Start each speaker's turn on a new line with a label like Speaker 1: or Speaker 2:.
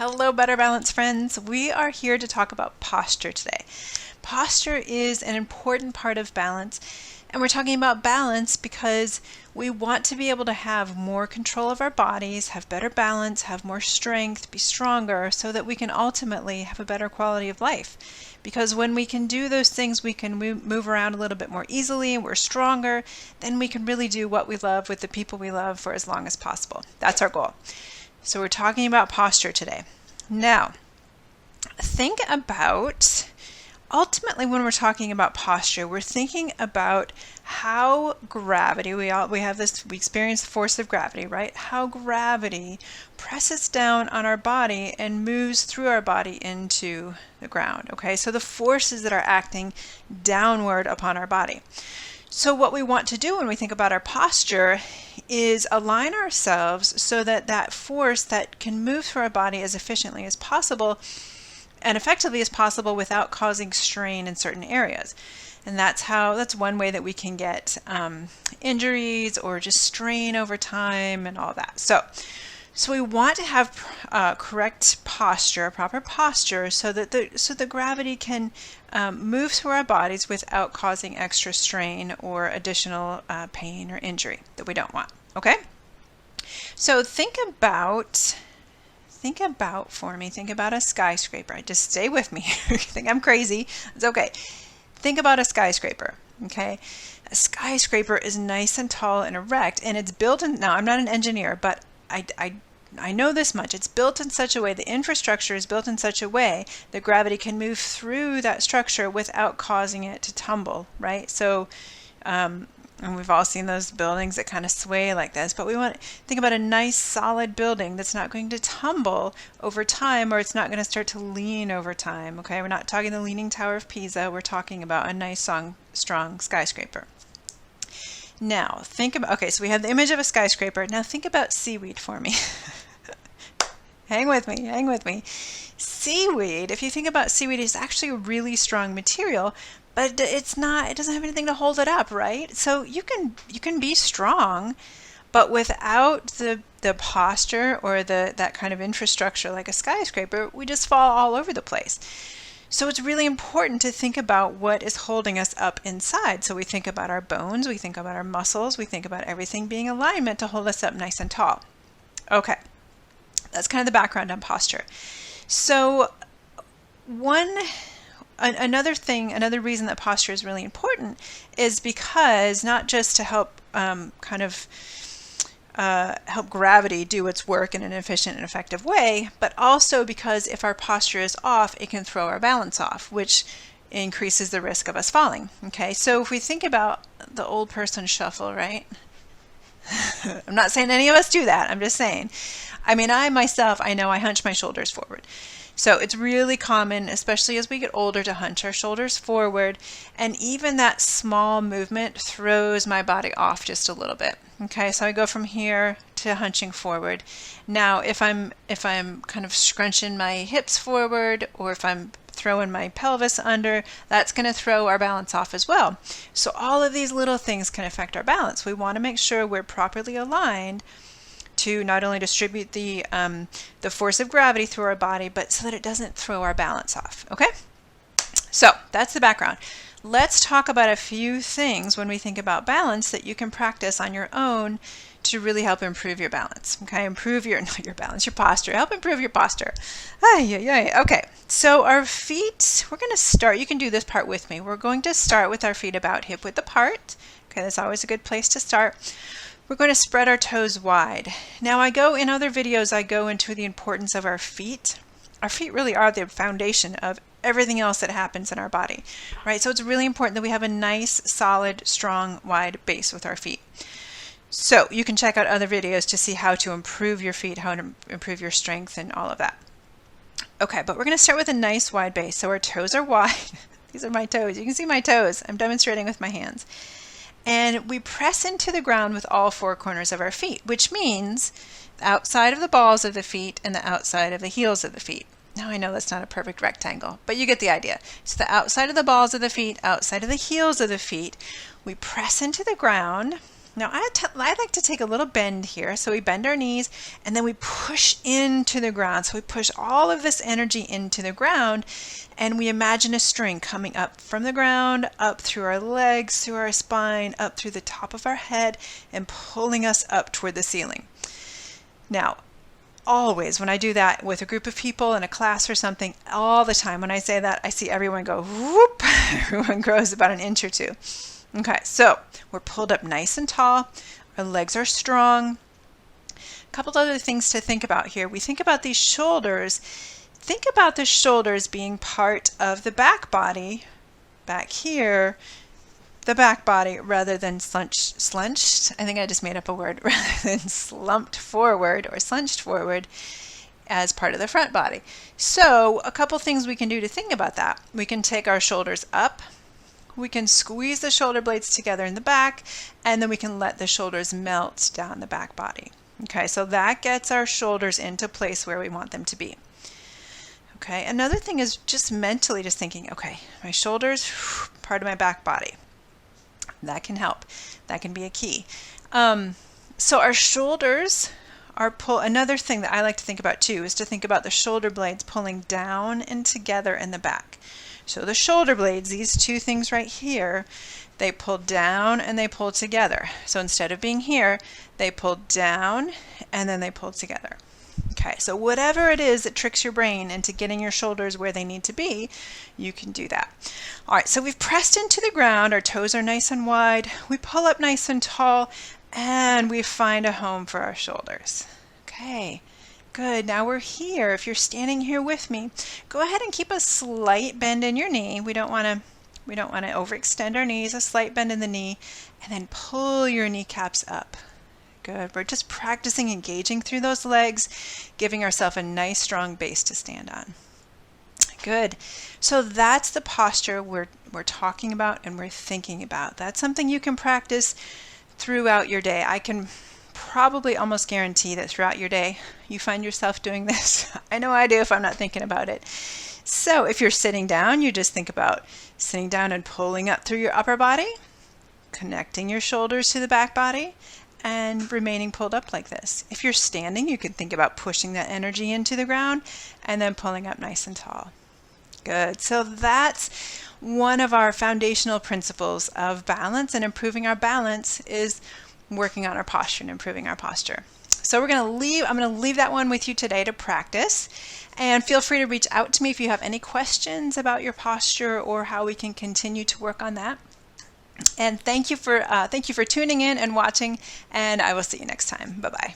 Speaker 1: Hello, Better Balance friends. We are here to talk about posture today. Posture is an important part of balance, and we're talking about balance because we want to be able to have more control of our bodies, have better balance, have more strength, be stronger, so that we can ultimately have a better quality of life. Because when we can do those things, we can move around a little bit more easily, and we're stronger, then we can really do what we love with the people we love for as long as possible. That's our goal. So we're talking about posture today. Now, think about, ultimately when we're talking about posture, we're thinking about how gravity, we experience the force of gravity, right? How gravity presses down on our body and moves through our body into the ground, okay? So the forces that are acting downward upon our body. So what we want to do when we think about our posture is align ourselves so that that force that can move through our body as efficiently as possible and effectively as possible without causing strain in certain areas. And that's one way that we can get injuries or just strain over time and all that. So we want to have correct posture, proper posture, so that the gravity can move through our bodies without causing extra strain or additional pain or injury that we don't want. Okay? So think about a skyscraper. Just stay with me. You think I'm crazy? It's okay. Think about a skyscraper. Okay? A skyscraper is nice and tall and erect, and it's built in. Now, I'm not an engineer, but I know this much. It's built in such a way, the infrastructure is built in such a way that gravity can move through that structure without causing it to tumble, right? So, and we've all seen those buildings that kind of sway like this, but we want to think about a nice solid building that's not going to tumble over time, or it's not going to start to lean over time, okay? We're not talking the Leaning Tower of Pisa. We're talking about a nice, strong skyscraper. Now, okay, so we have the image of a skyscraper. Now think about seaweed for me. Hang with me. Seaweed, if you think about seaweed, is actually a really strong material, but it doesn't have anything to hold it up, right? So you can be strong, but without the posture or that kind of infrastructure like a skyscraper, we just fall all over the place. So it's really important to think about what is holding us up inside. So we think about our bones, we think about our muscles, we think about everything being in alignment to hold us up nice and tall. Okay, that's kind of the background on posture. So another reason that posture is really important is because not just to help help gravity do its work in an efficient and effective way, but also because if our posture is off, it can throw our balance off, which increases the risk of us falling. Okay, so if we think about the old person shuffle, right? I'm not saying any of us do that. I'm just saying. I mean, I know I hunch my shoulders forward. So it's really common, especially as we get older, to hunch our shoulders forward. And even that small movement throws my body off just a little bit. Okay, so I go from here to hunching forward. Now, if I'm kind of scrunching my hips forward, or if I'm throwing my pelvis under, that's going to throw our balance off as well. So all of these little things can affect our balance. We want to make sure we're properly aligned to not only distribute the force of gravity through our body, but so that it doesn't throw our balance off. Okay? So that's the background. Let's talk about a few things when we think about balance that you can practice on your own to really help improve your balance. Okay, your posture. Help improve your posture. Okay, so our feet, we're going to start. You can do this part with me. We're going to start with our feet about hip width apart. Okay, that's always a good place to start. We're going to spread our toes wide. Now, in other videos, I go into the importance of our feet. Our feet really are the foundation of everything else that happens in our body, right? So it's really important that we have a nice, solid, strong, wide base with our feet. So you can check out other videos to see how to improve your feet, how to improve your strength and all of that. Okay, but we're going to start with a nice wide base. So our toes are wide. These are my toes. You can see my toes. I'm demonstrating with my hands. And we press into the ground with all four corners of our feet, which means the outside of the balls of the feet and the outside of the heels of the feet. Now I know that's not a perfect rectangle, but you get the idea. So the outside of the balls of the feet, outside of the heels of the feet, we press into the ground, Now I like to take a little bend here. So we bend our knees and then we push into the ground. So we push all of this energy into the ground and we imagine a string coming up from the ground, up through our legs, through our spine, up through the top of our head and pulling us up toward the ceiling. Now, always when I do that with a group of people in a class or something, all the time when I say that, I see everyone go whoop. Everyone grows about an inch or two. Okay, so we're pulled up nice and tall. Our legs are strong. A couple other things to think about here. We think about these shoulders. Think about the shoulders being part of the back body, back here, the back body, rather than slunched. I think I just made up a word, rather than slumped forward or slunched forward as part of the front body. So a couple things we can do to think about that. We can take our shoulders up. We can squeeze the shoulder blades together in the back, and then we can let the shoulders melt down the back body. Okay, so that gets our shoulders into place where we want them to be. Okay, another thing is just mentally just thinking, okay, my shoulders, part of my back body. That can help. That can be a key. So our shoulders are another thing that I like to think about too is to think about the shoulder blades pulling down and together in the back. So the shoulder blades, these two things right here, they pull down and they pull together. So instead of being here, they pull down and then they pull together. Okay, so whatever it is that tricks your brain into getting your shoulders where they need to be, you can do that. All right, so we've pressed into the ground, our toes are nice and wide, we pull up nice and tall, and we find a home for our shoulders. Okay. Good. Now we're here. If you're standing here with me, go ahead and keep a slight bend in your knee. We don't want to overextend our knees, a slight bend in the knee, and then pull your kneecaps up. Good. We're just practicing engaging through those legs, giving ourselves a nice strong base to stand on. Good. So that's the posture we're talking about and we're thinking about. That's something you can practice throughout your day. I can probably almost guarantee that throughout your day you find yourself doing this. I know I do if I'm not thinking about it. So if you're sitting down, you just think about sitting down and pulling up through your upper body, connecting your shoulders to the back body, and remaining pulled up like this. If you're standing, you can think about pushing that energy into the ground and then pulling up nice and tall. Good. So that's one of our foundational principles of balance, and improving our balance is working on our posture and improving our posture. So I'm going to leave that one with you today to practice, and feel free to reach out to me if you have any questions about your posture or how we can continue to work on that. And thank you for tuning in and watching, and I will see you next time. Bye-bye.